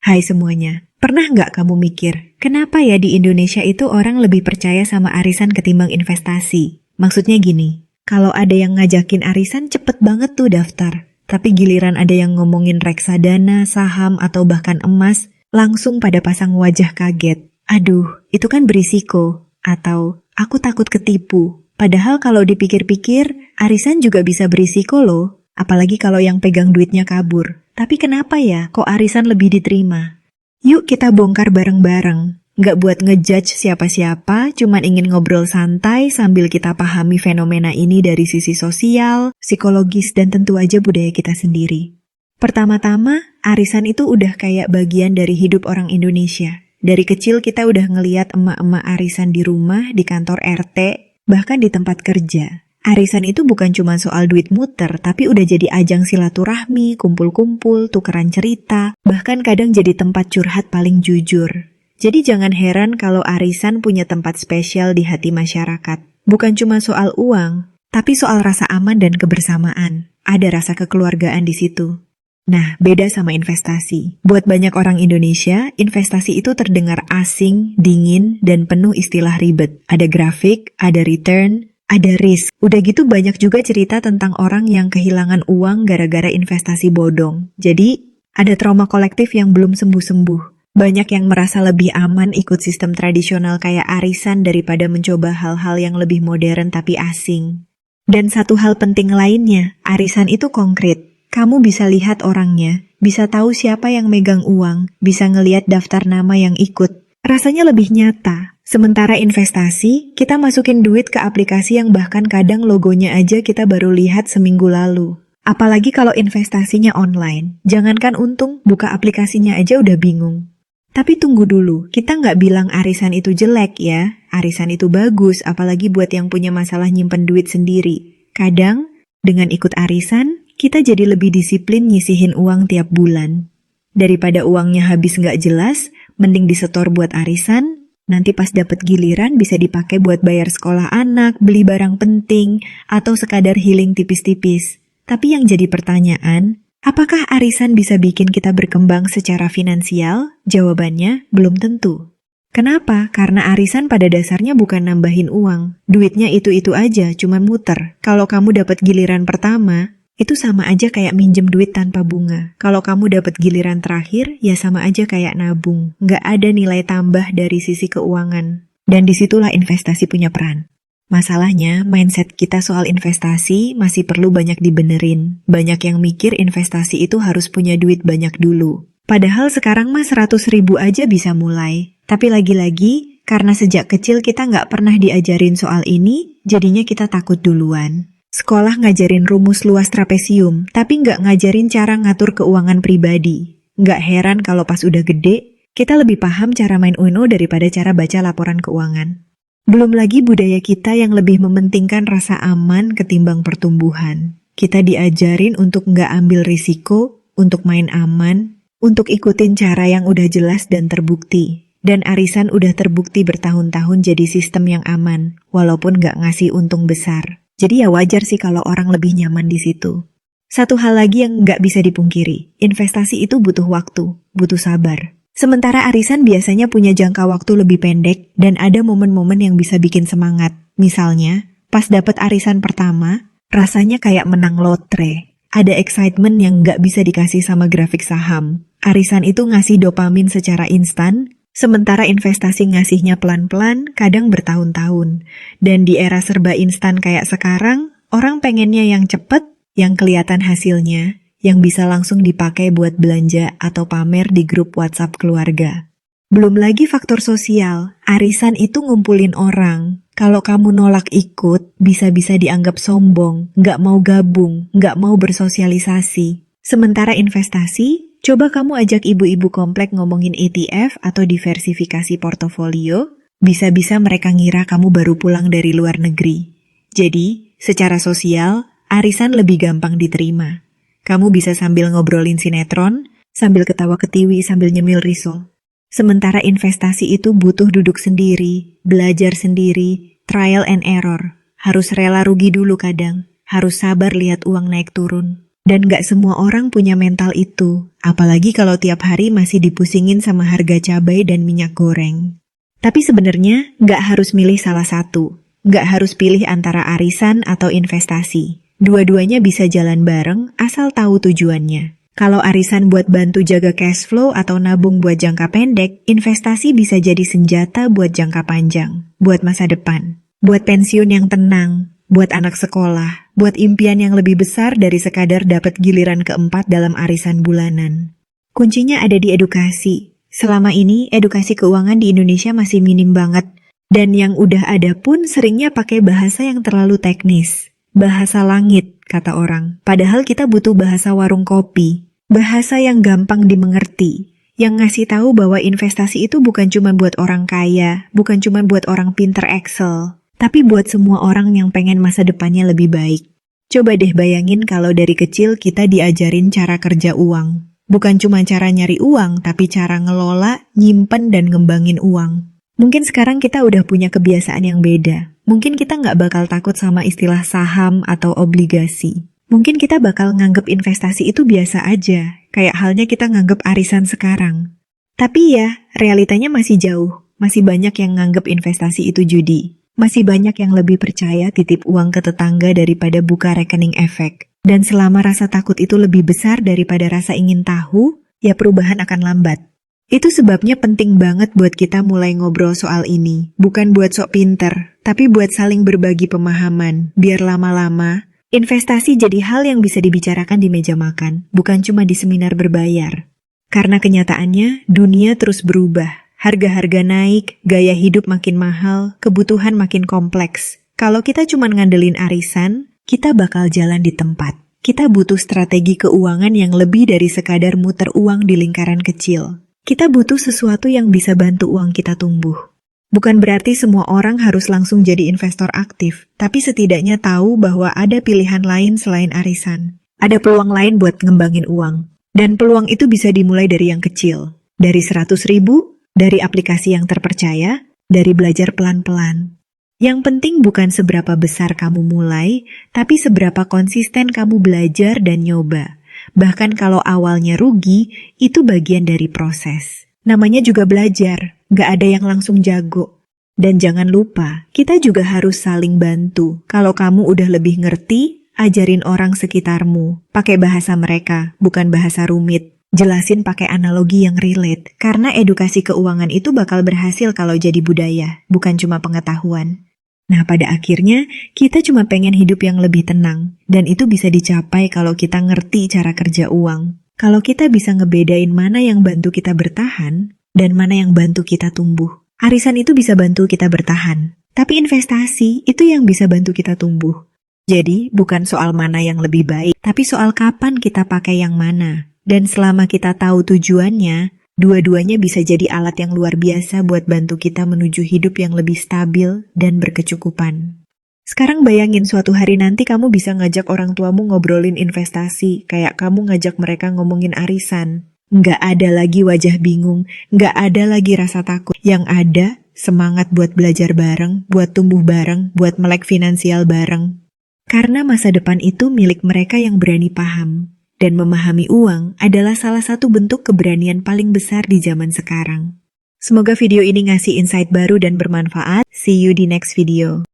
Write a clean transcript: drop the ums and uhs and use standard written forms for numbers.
Hai semuanya, pernah nggak kamu mikir, kenapa ya di Indonesia itu orang lebih percaya sama arisan ketimbang investasi? Maksudnya gini, kalau ada yang ngajakin arisan cepet banget tuh daftar. Tapi giliran ada yang ngomongin reksadana, saham, atau bahkan emas, langsung pada pasang wajah kaget. Aduh, itu kan berisiko. Atau, aku takut ketipu. Padahal kalau dipikir-pikir, arisan juga bisa berisiko loh. Apalagi kalau yang pegang duitnya kabur. Tapi kenapa ya kok arisan lebih diterima? Yuk kita bongkar bareng-bareng. Nggak buat ngejudge siapa-siapa, cuman ingin ngobrol santai sambil kita pahami fenomena ini dari sisi sosial, psikologis, dan tentu aja budaya kita sendiri. Pertama-tama, arisan itu udah kayak bagian dari hidup orang Indonesia. Dari kecil kita udah ngeliat emak-emak arisan di rumah, di kantor RT, bahkan di tempat kerja. Arisan itu bukan cuma soal duit muter, tapi udah jadi ajang silaturahmi, kumpul-kumpul, tukeran cerita, bahkan kadang jadi tempat curhat paling jujur. Jadi jangan heran kalau arisan punya tempat spesial di hati masyarakat. Bukan cuma soal uang, tapi soal rasa aman dan kebersamaan. Ada rasa kekeluargaan di situ. Nah, beda sama investasi. Buat banyak orang Indonesia, investasi itu terdengar asing, dingin, dan penuh istilah ribet. Ada grafik, ada return, ada risk. Udah gitu banyak juga cerita tentang orang yang kehilangan uang gara-gara investasi bodong. Jadi, ada trauma kolektif yang belum sembuh-sembuh. Banyak yang merasa lebih aman ikut sistem tradisional kayak arisan daripada mencoba hal-hal yang lebih modern tapi asing. Dan satu hal penting lainnya, arisan itu konkret. Kamu bisa lihat orangnya, bisa tahu siapa yang megang uang, bisa ngelihat daftar nama yang ikut. Rasanya lebih nyata. Sementara investasi, kita masukin duit ke aplikasi yang bahkan kadang logonya aja kita baru lihat seminggu lalu. Apalagi kalau investasinya online. Jangankan untung, buka aplikasinya aja udah bingung. Tapi tunggu dulu, kita nggak bilang arisan itu jelek ya. Arisan itu bagus, apalagi buat yang punya masalah nyimpen duit sendiri. Kadang, dengan ikut arisan, kita jadi lebih disiplin nyisihin uang tiap bulan. Daripada uangnya habis nggak jelas, mending disetor buat arisan. Nanti pas dapet giliran bisa dipakai buat bayar sekolah anak, beli barang penting, atau sekadar healing tipis-tipis. Tapi yang jadi pertanyaan, apakah arisan bisa bikin kita berkembang secara finansial? Jawabannya, belum tentu. Kenapa? Karena arisan pada dasarnya bukan nambahin uang. Duitnya itu-itu aja, cuma muter. Kalau kamu dapat giliran pertama, itu sama aja kayak minjem duit tanpa bunga. Kalau kamu dapat giliran terakhir, ya sama aja kayak nabung. Nggak ada nilai tambah dari sisi keuangan. Dan disitulah investasi punya peran. Masalahnya, mindset kita soal investasi masih perlu banyak dibenerin. Banyak yang mikir investasi itu harus punya duit banyak dulu. Padahal sekarang mah 100.000 aja bisa mulai. Tapi lagi-lagi, karena sejak kecil kita nggak pernah diajarin soal ini, jadinya kita takut duluan. Sekolah ngajarin rumus luas trapesium, tapi nggak ngajarin cara ngatur keuangan pribadi. Nggak heran kalau pas udah gede, kita lebih paham cara main Uno daripada cara baca laporan keuangan. Belum lagi budaya kita yang lebih mementingkan rasa aman ketimbang pertumbuhan. Kita diajarin untuk nggak ambil risiko, untuk main aman, untuk ikutin cara yang udah jelas dan terbukti. Dan arisan udah terbukti bertahun-tahun jadi sistem yang aman, walaupun nggak ngasih untung besar. Jadi ya wajar sih kalau orang lebih nyaman di situ. Satu hal lagi yang nggak bisa dipungkiri, investasi itu butuh waktu, butuh sabar. Sementara arisan biasanya punya jangka waktu lebih pendek dan ada momen-momen yang bisa bikin semangat. Misalnya, pas dapet arisan pertama, rasanya kayak menang lotre. Ada excitement yang nggak bisa dikasih sama grafik saham. Arisan itu ngasih dopamin secara instan, sementara investasi ngasihnya pelan-pelan, kadang bertahun-tahun. Dan di era serba instan kayak sekarang, orang pengennya yang cepet, yang kelihatan hasilnya, yang bisa langsung dipakai buat belanja atau pamer di grup WhatsApp keluarga. Belum lagi faktor sosial, arisan itu ngumpulin orang. Kalau kamu nolak ikut, bisa-bisa dianggap sombong, nggak mau gabung, nggak mau bersosialisasi. Sementara investasi, coba kamu ajak ibu-ibu komplek ngomongin ETF atau diversifikasi portofolio, bisa-bisa mereka ngira kamu baru pulang dari luar negeri. Jadi, secara sosial, arisan lebih gampang diterima. Kamu bisa sambil ngobrolin sinetron, sambil ketawa ketiwi sambil nyemil risol. Sementara investasi itu butuh duduk sendiri, belajar sendiri, trial and error. Harus rela rugi dulu kadang, harus sabar lihat uang naik turun. Dan gak semua orang punya mental itu, apalagi kalau tiap hari masih dipusingin sama harga cabai dan minyak goreng. Tapi sebenarnya gak harus milih salah satu. Gak harus pilih antara arisan atau investasi. Dua-duanya bisa jalan bareng asal tahu tujuannya. Kalau arisan buat bantu jaga cash flow atau nabung buat jangka pendek, investasi bisa jadi senjata buat jangka panjang, buat masa depan, buat pensiun yang tenang, buat anak sekolah, buat impian yang lebih besar dari sekadar dapat giliran keempat dalam arisan bulanan. Kuncinya ada di edukasi. Selama ini, edukasi keuangan di Indonesia masih minim banget. Dan yang udah ada pun seringnya pakai bahasa yang terlalu teknis. Bahasa langit, kata orang. Padahal kita butuh bahasa warung kopi. Bahasa yang gampang dimengerti. Yang ngasih tahu bahwa investasi itu bukan cuma buat orang kaya, bukan cuma buat orang pinter Excel, tapi buat semua orang yang pengen masa depannya lebih baik. Coba deh bayangin kalau dari kecil kita diajarin cara kerja uang. Bukan cuma cara nyari uang, tapi cara ngelola, nyimpen, dan ngembangin uang. Mungkin sekarang kita udah punya kebiasaan yang beda. Mungkin kita nggak bakal takut sama istilah saham atau obligasi. Mungkin kita bakal nganggep investasi itu biasa aja, kayak halnya kita nganggep arisan sekarang. Tapi ya, realitanya masih jauh. Masih banyak yang nganggep investasi itu judi. Masih banyak yang lebih percaya titip uang ke tetangga daripada buka rekening efek. Dan selama rasa takut itu lebih besar daripada rasa ingin tahu, ya perubahan akan lambat. Itu sebabnya penting banget buat kita mulai ngobrol soal ini. Bukan buat sok pinter, tapi buat saling berbagi pemahaman. Biar lama-lama, investasi jadi hal yang bisa dibicarakan di meja makan, bukan cuma di seminar berbayar. Karena kenyataannya, dunia terus berubah. Harga-harga naik, gaya hidup makin mahal, kebutuhan makin kompleks. Kalau kita cuma ngandelin arisan, kita bakal jalan di tempat. Kita butuh strategi keuangan yang lebih dari sekadar muter uang di lingkaran kecil. Kita butuh sesuatu yang bisa bantu uang kita tumbuh. Bukan berarti semua orang harus langsung jadi investor aktif, tapi setidaknya tahu bahwa ada pilihan lain selain arisan. Ada peluang lain buat ngembangin uang. Dan peluang itu bisa dimulai dari yang kecil. Dari 100.000, dari aplikasi yang terpercaya, dari belajar pelan-pelan. Yang penting bukan seberapa besar kamu mulai, tapi seberapa konsisten kamu belajar dan nyoba. Bahkan kalau awalnya rugi, itu bagian dari proses. Namanya juga belajar, gak ada yang langsung jago. Dan jangan lupa, kita juga harus saling bantu. Kalau kamu udah lebih ngerti, ajarin orang sekitarmu. Pakai bahasa mereka, bukan bahasa rumit. Jelasin pakai analogi yang relate. Karena edukasi keuangan itu bakal berhasil kalau jadi budaya, bukan cuma pengetahuan. Nah, pada akhirnya, kita cuma pengen hidup yang lebih tenang. Dan itu bisa dicapai kalau kita ngerti cara kerja uang. Kalau kita bisa ngebedain mana yang bantu kita bertahan, dan mana yang bantu kita tumbuh. Arisan itu bisa bantu kita bertahan. Tapi investasi itu yang bisa bantu kita tumbuh. Jadi, bukan soal mana yang lebih baik, tapi soal kapan kita pakai yang mana. Dan selama kita tahu tujuannya, dua-duanya bisa jadi alat yang luar biasa buat bantu kita menuju hidup yang lebih stabil dan berkecukupan. Sekarang bayangin suatu hari nanti kamu bisa ngajak orang tuamu ngobrolin investasi, kayak kamu ngajak mereka ngomongin arisan. Nggak ada lagi wajah bingung, nggak ada lagi rasa takut. Yang ada, semangat buat belajar bareng, buat tumbuh bareng, buat melek finansial bareng. Karena masa depan itu milik mereka yang berani paham. Dan memahami uang adalah salah satu bentuk keberanian paling besar di zaman sekarang. Semoga video ini ngasih insight baru dan bermanfaat. See you di next video.